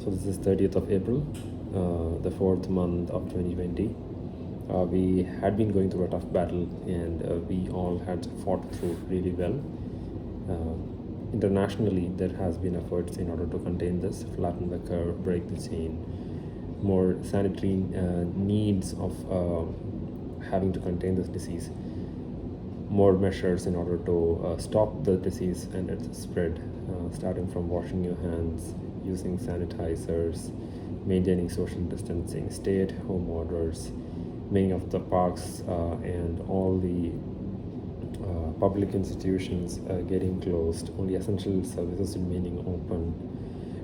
So this is 30th of April, the fourth month of 2020. We had been going through a tough battle, and we all had fought through really well. Internationally, there has been efforts in order to contain this, flatten the curve, break the chain, more sanitary needs of having to contain this disease, more measures in order to stop the disease and its spread, starting from washing your hands, using sanitizers, maintaining social distancing, stay-at-home orders, many of the parks and all the public institutions getting closed, only essential services remaining open,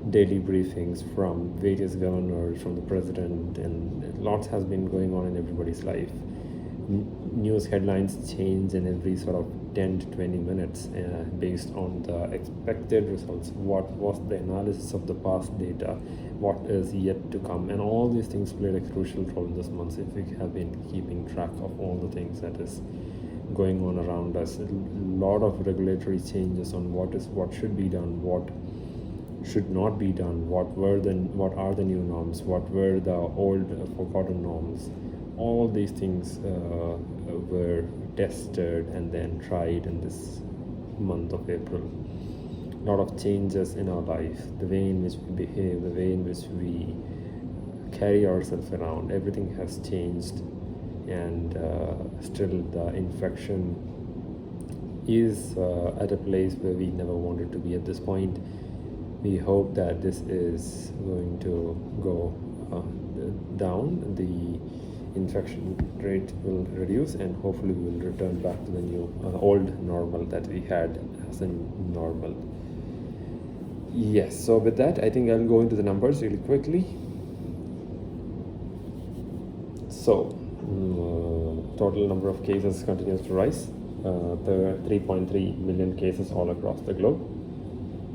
daily briefings from various governors, from the president, and lots has been going on in everybody's life. News headlines change in every sort of 10 to 20 minutes based on the expected results. What was the analysis of the past data? What is yet to come? And all these things played a crucial role in this month. If we have been keeping track of all the things that is going on around us, a lot of regulatory changes on what should be done, what should not be done, what are the new norms, what were the old forgotten norms. All these things were tested and then tried in this month of April. A lot of changes in our life, the way in which we behave, the way in which we carry ourselves around, everything has changed, and still the infection is at a place where we never wanted to be at this point. We hope that this is going to go down, the infection rate will reduce, and hopefully we will return back to the new old normal that we had as a normal. Yes, so with that, I think I'll go into the numbers really quickly. So total number of cases continues to rise. There are 3.3 million cases all across the globe,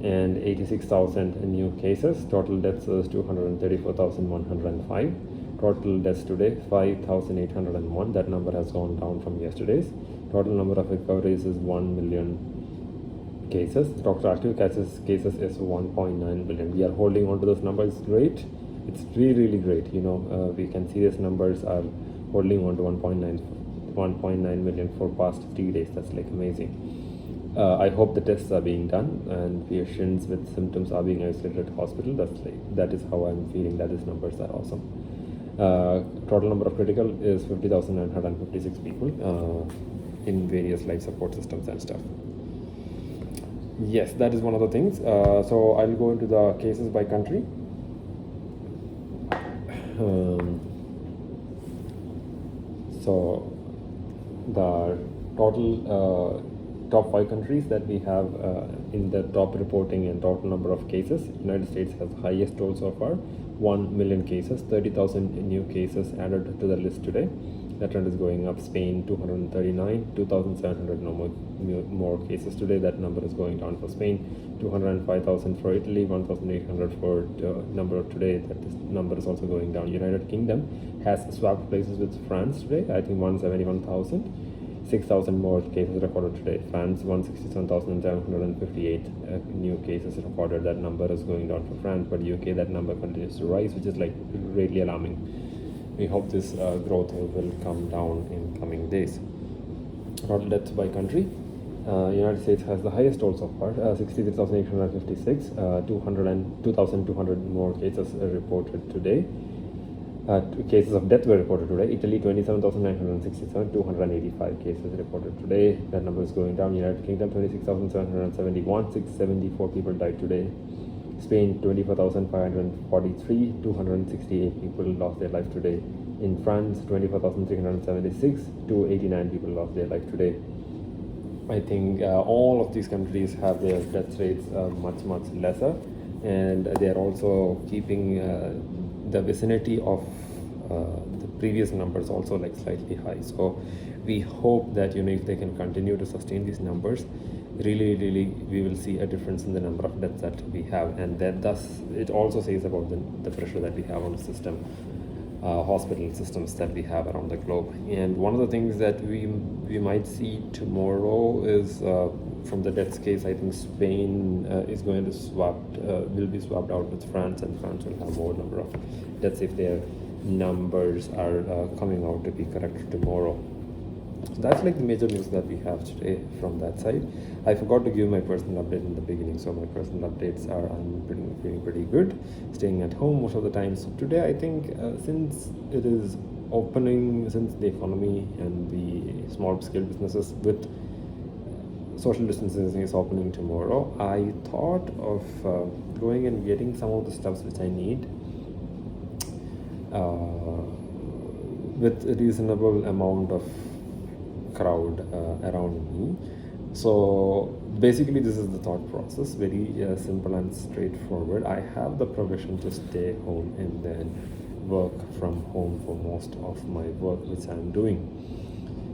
and 86,000 new cases. Total deaths is 234,105. Total deaths today 5,801. That number has gone down from yesterday's. Total number of recoveries is 1 million cases. Total active cases is 1.9 billion. We are holding on to this number. It's great. It's really great. We can see these numbers are holding on to 1.9 million for past 3 days. That's like amazing. I hope the tests are being done and patients with symptoms are being isolated at hospital. That is how I'm feeling that these numbers are awesome. Total number of critical is 50,956 people in various life support systems and stuff. Yes, that is one of the things. So I'll go into the cases by country. So the total top 5 countries that we have in the top reporting and total number of cases. United States has the highest toll so far, 1 million cases, 30,000 new cases added to the list today. That trend is going up. Spain 239, 2,700 more cases today. That number is going down for Spain. 205,000 for Italy, 1,800 for number of today. That number is also going down. United Kingdom has swapped places with France today. I think 171,000. 6,000 more cases recorded today. France 167,758 new cases recorded. That number is going down for France, but UK that number continues to rise, which is like greatly alarming. We hope this growth will come down in coming days. Total deaths by country. United States has the highest toll so far, 63,856, 2,200 more cases reported today. Cases of death were reported today. Italy 27,967, 285 cases reported today. That number is going down. United Kingdom 26,771, 674 people died today. Spain 24,543, 268 people lost their life today. In France 24,376, 289 people lost their life today. I think all of these countries have their death rates much lesser, and they are also keeping the vicinity of the previous numbers also like slightly high. So we hope that if they can continue to sustain these numbers, really we will see a difference in the number of deaths that we have, and that thus it also says about the pressure that we have on the system, hospital systems that we have around the globe. And one of the things that we might see tomorrow is from the deaths case, I think Spain is going to will be swapped out with France, and France will have more number of deaths if their numbers are coming out to be correct tomorrow. So that's like the major news that we have today from that side. I forgot to give my personal update in the beginning, so my personal updates are I'm feeling pretty good, staying at home most of the time. So today I think since it is opening, since the economy and the small scale businesses with social distancing is opening tomorrow, I thought of going and getting some of the stuffs which I need with a reasonable amount of crowd around me. So basically this is the thought process, very simple and straightforward. I have the provision to stay home and then work from home for most of my work which I'm doing.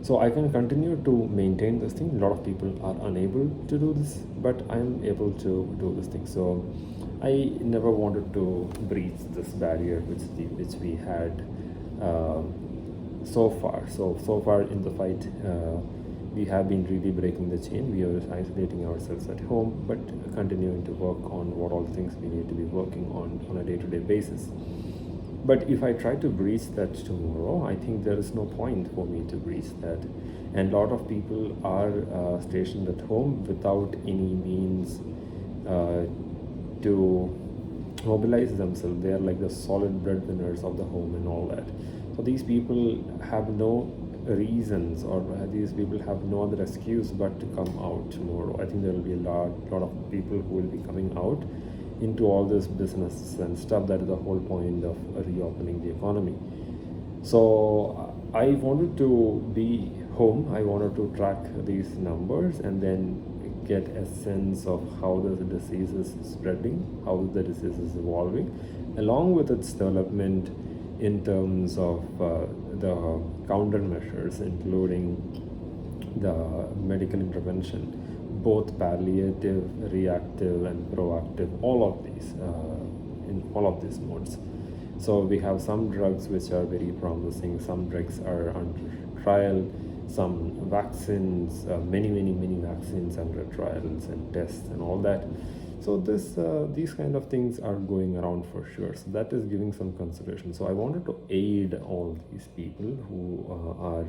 So I can continue to maintain this thing. A lot of people are unable to do this, but I'm able to do this thing. So I never wanted to breach this barrier which we had so far. So far in the fight, we have been really breaking the chain. We are isolating ourselves at home, but continuing to work on what all things we need to be working on a day-to-day basis. But if I try to breach that tomorrow, I think there is no point for me to breach that. And a lot of people are stationed at home without any means to mobilize themselves. They are like the solid breadwinners of the home and all that. So these people have no reasons, or these people have no other excuse but to come out tomorrow. I think there will be a lot of people who will be coming out into all this business and stuff. That is the whole point of reopening the economy. So I wanted to be home. I wanted to track these numbers and then get a sense of how the disease is spreading, how the disease is evolving, along with its development in terms of the countermeasures, including the medical intervention, both palliative, reactive, and proactive, all of these, in all of these modes. So we have some drugs which are very promising, some drugs are under trial, some vaccines, many vaccines under trials and tests and all that. So these kind of things are going around for sure. So that is giving some consideration. So I wanted to aid all these people who are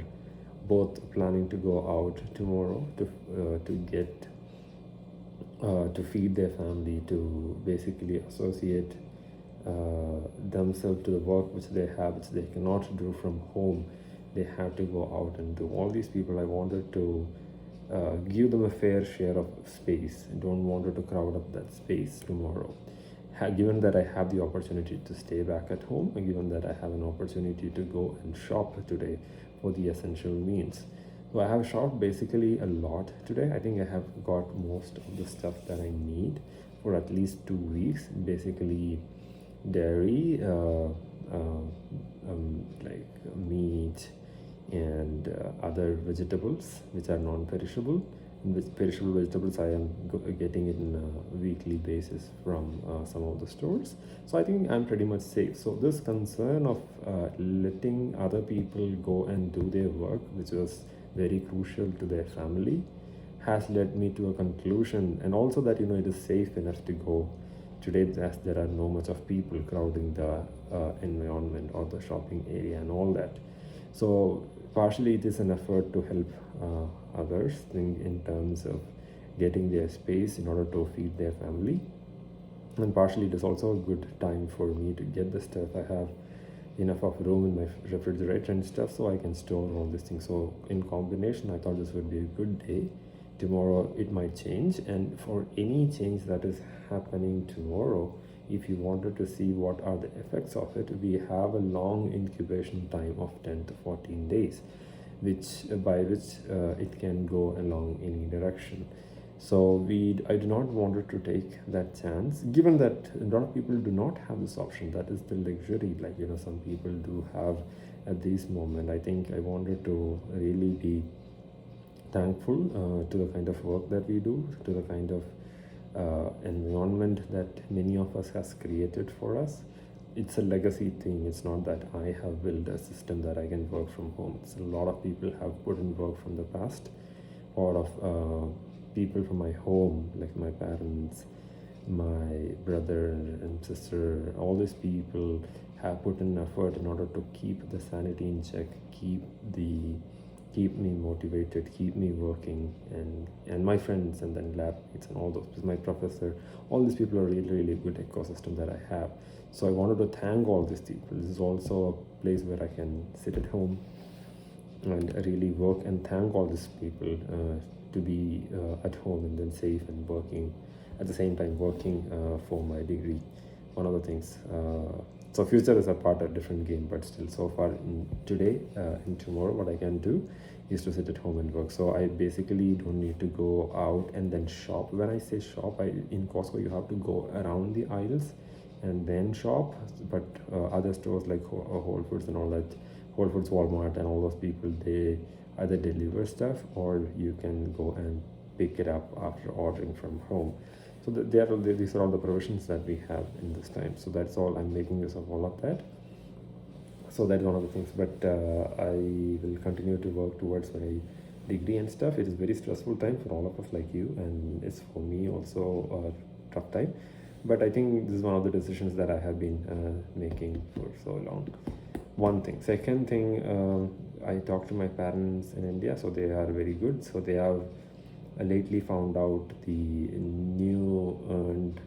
both planning to go out tomorrow to get to feed their family, to basically associate themselves to the work which they have, which they cannot do from home. They have to go out and do. All these people, I wanted to give them a fair share of space. I don't want to crowd up that space tomorrow. Given that I have the opportunity to stay back at home, and given that I have an opportunity to go and shop today for the essential means. So I have shopped basically a lot today. I think I have got most of the stuff that I need for at least 2 weeks. Basically dairy, like meat, and other vegetables which are non-perishable. With perishable vegetables, I am getting it on a weekly basis from some of the stores. So I think I'm pretty much safe. So this concern of letting other people go and do their work, which was very crucial to their family, has led me to a conclusion, and also that it is safe enough to go today, as there are no much of people crowding the environment or the shopping area and all that. So partially it is an effort to help others in terms of getting their space in order to feed their family, and partially it is also a good time for me to get the stuff. I have enough of room in my refrigerator and stuff, so I can store all these things. So in combination, I thought this would be a good day. Tomorrow it might change, and for any change that is happening tomorrow, if you wanted to see what are the effects of it, we have a long incubation time of 10 to 14 days, by which it can go along any direction. So I do not want to take that chance, given that a lot of people do not have this option. That is the luxury, like some people do have at this moment. I think I wanted to really be thankful to the kind of work that we do, to the kind of environment that many of us has created for us. It's a legacy thing. It's not that I have built a system that I can work from home. It's a lot of people have put in work from the past. A lot of people from my home, like my parents, my brother and sister, all these people have put in effort in order to keep the sanity in check, keep me motivated, keep me working, and my friends and then lab mates and all those, my professor, all these people are really, really good ecosystem that I have. So I wanted to thank all these people. This is also a place where I can sit at home and really work and thank all these people to be at home and then safe and working at the same time, working for my degree. One of the things. So future is a part of a different game, but still, so far in today and tomorrow, what I can do is to sit at home and work. So I basically don't need to go out and then shop. When I say shop, in Costco you have to go around the aisles and then shop. But other stores like Whole Foods and all that, Whole Foods, Walmart, and all those people, they either deliver stuff or you can go and pick it up after ordering from home. So these are all the provisions that we have in this time. So that's all, I'm making use of all of that. So that's one of the things. But I will continue to work towards my degree and stuff. It is very stressful time for all of us like you, and it's for me also a tough time. But I think this is one of the decisions that I have been making for so long. One thing. Second thing, I talked to my parents in India, so they are very good. So they have lately found out the new and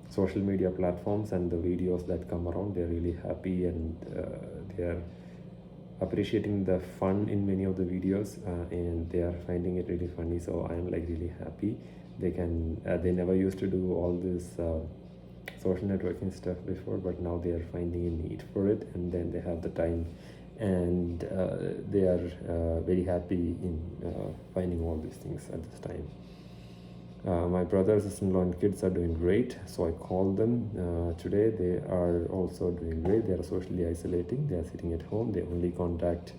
social media platforms and the videos that come around. They're really happy, and they're appreciating the fun in many of the videos, and they are finding it really funny. So I'm like really happy. They never used to do all this social networking stuff before, but now they are finding a need for it, and then they have the time, and they are very happy in finding all these things at this time. My brother, sister-in-law, and kids are doing great. So I called them today. They are also doing great. They are socially isolating. They are sitting at home. They only contact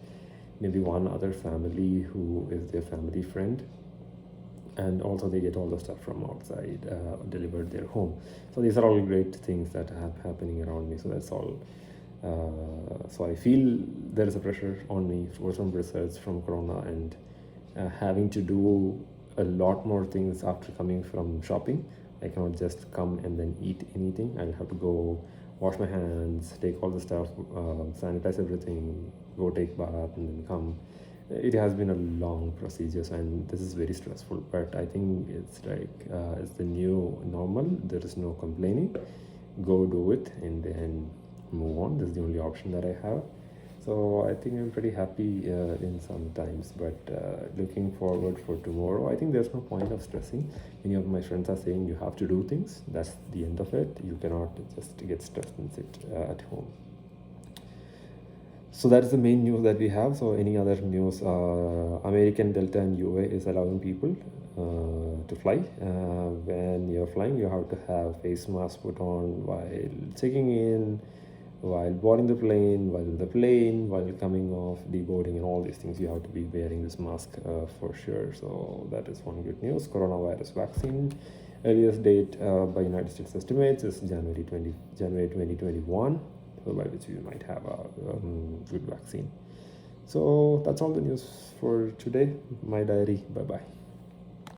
maybe one other family who is their family friend. And also they get all the stuff from outside delivered their home. So these are all great things that are happening around me. So that's all. So I feel there is a pressure on me from research, from Corona, and having to do a lot more things after coming from shopping. I cannot just come and then eat anything. I'll have to go wash my hands, take all the stuff, sanitize everything, go take bath, and then come. It has been a long procedure, and this is very stressful, but I think it's like it's the new normal. There is no complaining. Go do it and then move on. This is the only option that I have. So I think I'm pretty happy in some times, but looking forward for tomorrow. I think there's no point of stressing. Many of my friends are saying you have to do things. That's the end of it. You cannot just get stressed and sit at home. So that's the main news that we have. So any other news? American Delta and UA is allowing people to fly. When you're flying, you have to have face mask put on while checking in, while boarding the plane, while coming off, deboarding, and all these things. You have to be wearing this mask for sure. So that is one good news. Coronavirus vaccine earliest date by United States estimates is January 2021. So by which we might have a good vaccine. So that's all the news for today. My diary. Bye bye.